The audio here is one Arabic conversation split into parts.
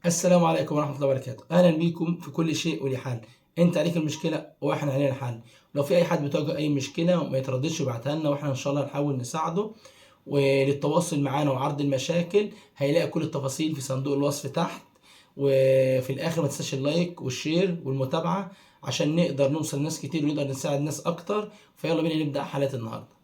السلام عليكم ورحمة الله وبركاته. أهلا بيكم في كل شيء وليه حل. أنت عليك المشكلة وإحنا علينا الحل. لو في أي حد بتواجهه أي مشكلة ما يترددش يبعتها لنا وإحنا إن شاء الله نحاول نساعده. وللتواصل معانا وعرض المشاكل هيلاقي كل التفاصيل في صندوق الوصف تحت. وفي الآخر ما تنساش اللايك والشير والمتابعة عشان نقدر نوصل لناس كتير ونقدر نساعد ناس أكتر. فيلا بينا نبدأ حلقة النهاردة.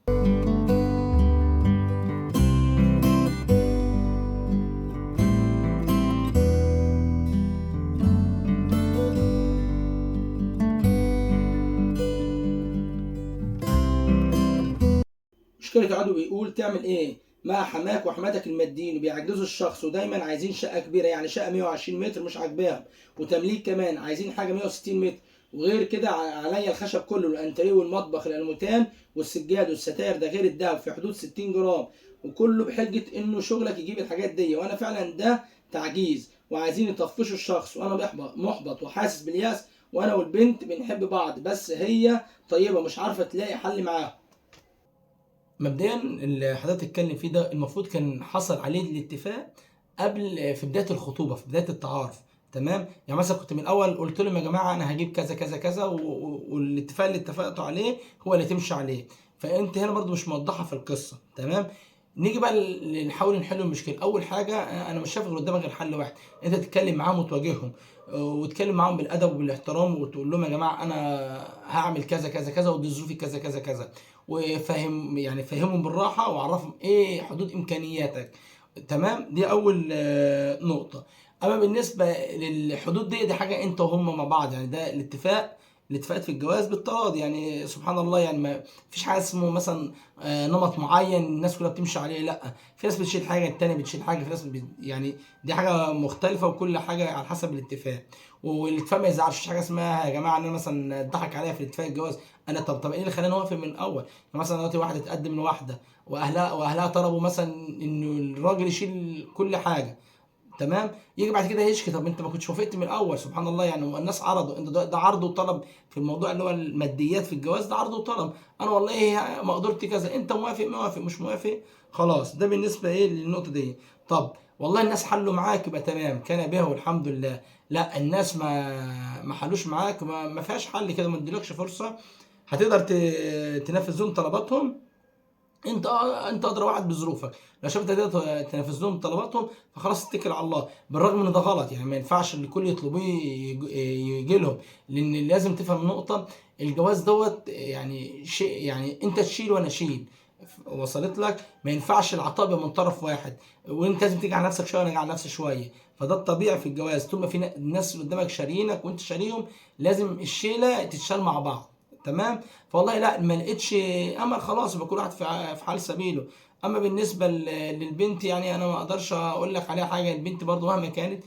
مشكلة عدو بيقول تعمل ايه مع حماك وحماتك الماديين وبيعجزوا الشخص ودايما عايزين شقة كبيرة، يعني شقة 120 متر مش عاجباهم، وتمليك كمان عايزين حاجة 160 متر، وغير كده عليا الخشب كله، الانتريه والمطبخ الالموتان والسجاد والستاير، ده غير الدهب في حدود 60 جرام، وكله بحجة انه شغلك يجيب الحاجات دي، وانا فعلا ده تعجيز وعايزين يطفشوا الشخص، وانا محبط وحاسس بالياس، وانا والبنت بنحب بعض بس هي طيبة مش عارفة تلاقي حل معاها. مبدئيا اللي حضرتك تتكلم فيه ده المفروض كان حصل عليه الاتفاق قبل في بدايه الخطوبه في بدايه التعارف. تمام، يعني مثلا كنت من الاول قلت لهم يا جماعه انا هجيب كذا كذا كذا والاتفاق اللي اتفقتوا عليه هو اللي تمشي عليه. فانت هنا برضو مش موضحه في القصه. تمام، نيجي بقى نحاول نحل المشكله. اول حاجه انا مش شايف غير قدامك غير حل واحد، انت تتكلم معاهم وتواجههم وتتكلم معاهم بالادب وبالاحترام وتقول لهم يا جماعه انا هعمل كذا كذا كذا ودي ظروفي كذا كذا كذا، وفهم يعني فهمهم بالراحه وعرفهم ايه حدود امكانياتك. تمام، دي اول نقطه. اما بالنسبه للحدود دي حاجه انت وهم مع بعض، يعني ده الاتفاقات في الجواز بالتراضي، يعني سبحان الله، يعني ما فيش حاجه اسمه مثلا نمط معين الناس كلها بتمشي عليه، لا، في ناس بتشيل حاجه التانيه بتشيل حاجه، في ناس يعني دي حاجه مختلفه وكل حاجه على حسب الاتفاق. والاتفاق ما يزعلش، مفيش حاجه اسمها يا جماعه ان انا مثلا اتضحك عليا في اتفاق الجواز. انا طب ايه اللي خلاني اوافق من الاول؟ يعني مثلا دلوقتي واحده تقدم لواحده واهلها طلبوا مثلا انه الراجل يشيل كل حاجه. تمام، يجي بعد كده يشكي طب انت ما كنتش وافقت من الاول. سبحان الله، يعني الناس عرضوا، انت ده عرض وطلب في الموضوع اللي هو الماديات في الجواز، ده عرض وطلب. انا والله مقدرتي كذا، انت موافق موافق مش موافق خلاص. ده بالنسبه ايه للنقطه دي. طب والله الناس حلوا معاك يبقى تمام، كان بها والحمد لله. لا، الناس ما حلوش معاك، ما فيهاش حل كده، ما اديلكش فرصه هتقدر تنفذ لهم طلباتهم. انت ادرى واحد بظروفك، لو شفت تقدر تنفذ لهم طلباتهم فخلاص اتكل على الله. بالرغم ان ده غلط، يعني ما ينفعش الكل يطلبوه يجي لهم، لان لازم تفهم نقطه. الجواز دوت يعني شيء، يعني انت تشيل وانا اشيل، وصلت لك؟ ما ينفعش العطاء يبقى من طرف واحد، وانت لازم تيجي على نفسك شويه وانا اجي على نفسي شويه. فده الطبيعي في الجواز، طول ما في ناس اللي قدامك شاريينك وانت شاريهم لازم الشيله تتشال مع بعض. تمام، فوالله لا ما لقيتش امل خلاص يبقى كل واحد في حال سبيله. اما بالنسبه للبنت، يعني انا ما اقدرش اقول لك عليها حاجه. البنت برضو مهما كانت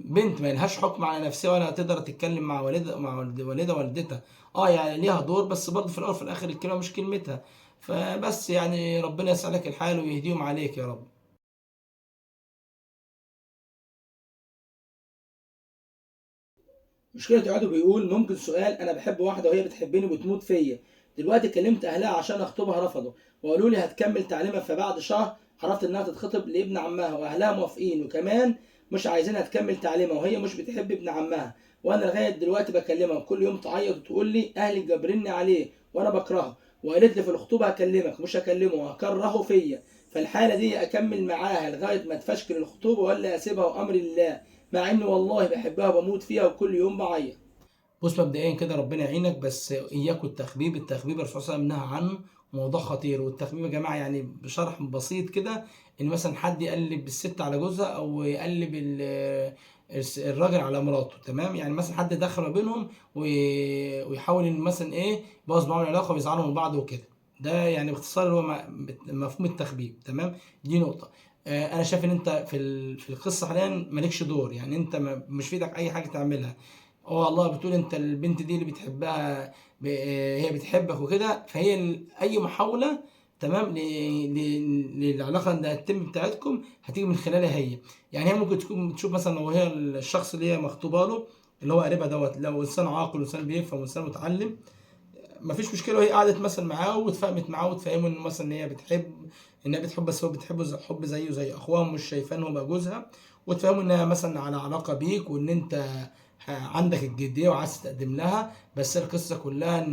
بنت ما لهاش حكم على نفسها ولا تقدر تتكلم مع والدتها. اه يعني ليها دور، بس برضو في الاول وفي الاخر الكلمه مش كلمتها. فبس يعني ربنا يسألك الحال ويهديهم عليك يا رب. مشكلة عدو بيقول ممكن سؤال، أنا بحب واحدة وهي بتحبني وبتموت فيا، دلوقتي كلمت أهلها عشان أخطبها رفضوا، وقالوا لي هتكمل تعليمها، فبعد شهر عرفت إنها تتخطب لابن عمها وأهلها موافقين، وكمان مش عايزينها تكمل تعليمها وهي مش بتحب ابن عمها، وأنا لغاية دلوقتي بكلمها وكل يوم تعيط وتقول لي أهلي جابريني عليه وأنا بكرهه، وقالت لي في الخطوبة هكلمك مش هكلمه وهكرهه فيا. فالحالة دي أكمل معاها لغاية ما تفشكل الخطوبة ولا أسيبها وأمر لله، مع إني والله بحبها وبموت فيها وكل يوم بعيط. بص مبدئيا كده ربنا يعينك، بس اياكوا التخبيب. التخبيب الرسول صلى الله عليه وسلم نهى عنه، موضوع خطير. والتخبيب يا جماعه يعني بشرح بسيط كده، ان مثلا حد يقلب الست على جوزها او يقلب الراجل على مراته. تمام، يعني مثلا حد دخل ما بينهم ويحاول ان مثلا ايه يبوظ معاهم العلاقه ويزعلوا من بعض وكده. ده يعني باختصار هو مفهوم التخبيب. تمام، دي نقطه. انا شايف ان انت في القصه حاليا مالكش دور، يعني انت مش في ايدك اي حاجه تعملها. اه والله بتقول انت البنت دي اللي بتحبها هي بتحبك وكده، فهي اي محاوله تمام للعلاقه اللي هتتم بتاعتكم هتيجي من خلالها هي. يعني هي ممكن تكون بتشوف مثلا لو هي الشخص اللي هي مخطوبه له اللي هو قريبها دوت، لو انسان عاقل وانسان بيفهم وانسان متعلم مفيش مشكله، وهي قعدت مثلا معاه واتفاهمت معاه وتفهمه ان مثلا ان هي بتحب، ان هي بتحب، بس هو بتحبه حب زيه زي اخوها، مش شايفاه ان هو بقى جوزها، وتفهموا انها مثلا على علاقه بيك، وان انت عندك الجديه وعايز تقدم لها، بس القصه كلها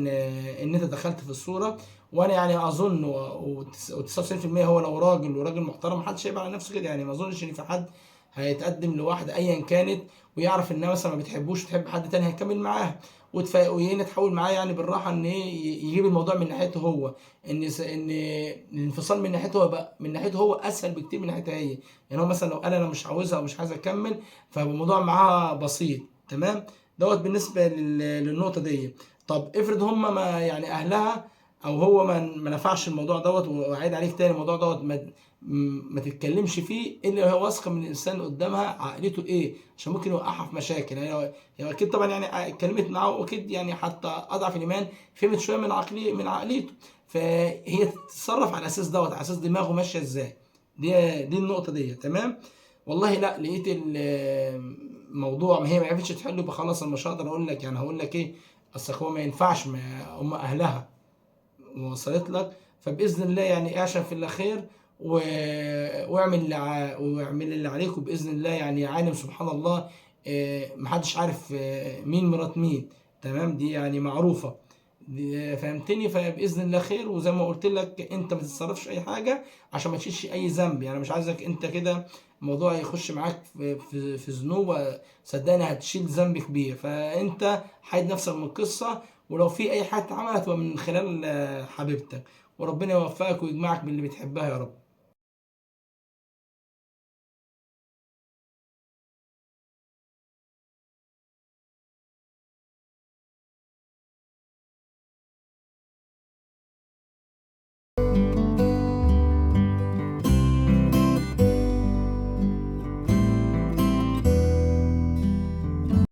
ان انت دخلت في الصوره. وانا يعني اظن و99% هو لو راجل وراجل محترم محدش هيبقى على نفسه كده، يعني ما اظنش ان في حد هيتقدم لواحده ايا كانت ويعرف انها مثلا ما بتحبوش وتحب حد تاني هيكمل معاها، وهنا تحاول معاه يعني بالراحه ان ايه يجيب الموضوع من ناحيته هو، ان الانفصال من ناحيته هو بقى من ناحيته هو اسهل بكتير من ناحيتها هي. يعني هو مثلا لو قال انا مش عاوزها ومش عايز اكمل، فالموضوع معاها بسيط. تمام. دوت بالنسبه للنقطه دي. طب افرض هم ما يعني اهلها او هو ما نفعش الموضوع دوت، وعيد عليك تاني الموضوع دوت ما تتكلمش فيه الا لو هي واثقه من الانسان اللي قدامها عقليته ايه، عشان ممكن يوقعها في مشاكل. يعني هي اكيد طبعا يعني اتكلمت معاه، واكيد يعني حتى اضعف الايمان فهمت شويه من عقليته، فهي تتصرف على اساس دوت، على اساس دماغه ماشيه ازاي. دي النقطه دي. تمام. والله لا لقيت الموضوع ما هي ما عرفتش تحله، يبقى خلاص انا مش هقدر اقول لك، يعني هقول لك ايه؟ اصل هو ما ينفعش، ما هم اهلها وصلت لك. فباذن الله يعني اعشم في الله خير، و... واعمل اللي عليك، وباذن الله يعني عالم سبحان الله. محدش عارف مين مرات مين. تمام. دي يعني معروفه. فهمتني؟ فباذن الله خير. وزي ما قلت لك انت ما تتصرفش اي حاجه عشان ما تشيلش اي ذنب، يعني مش عايزك انت كده الموضوع يخش معاك في ذنوب، صدقني هتشيل ذنب كبير. فانت حايد نفسك من القصه، ولو في اي حاجه اتعملت هتبقى من خلال حبيبتك. وربنا يوفقك ويجمعك باللي بتحبها يا رب.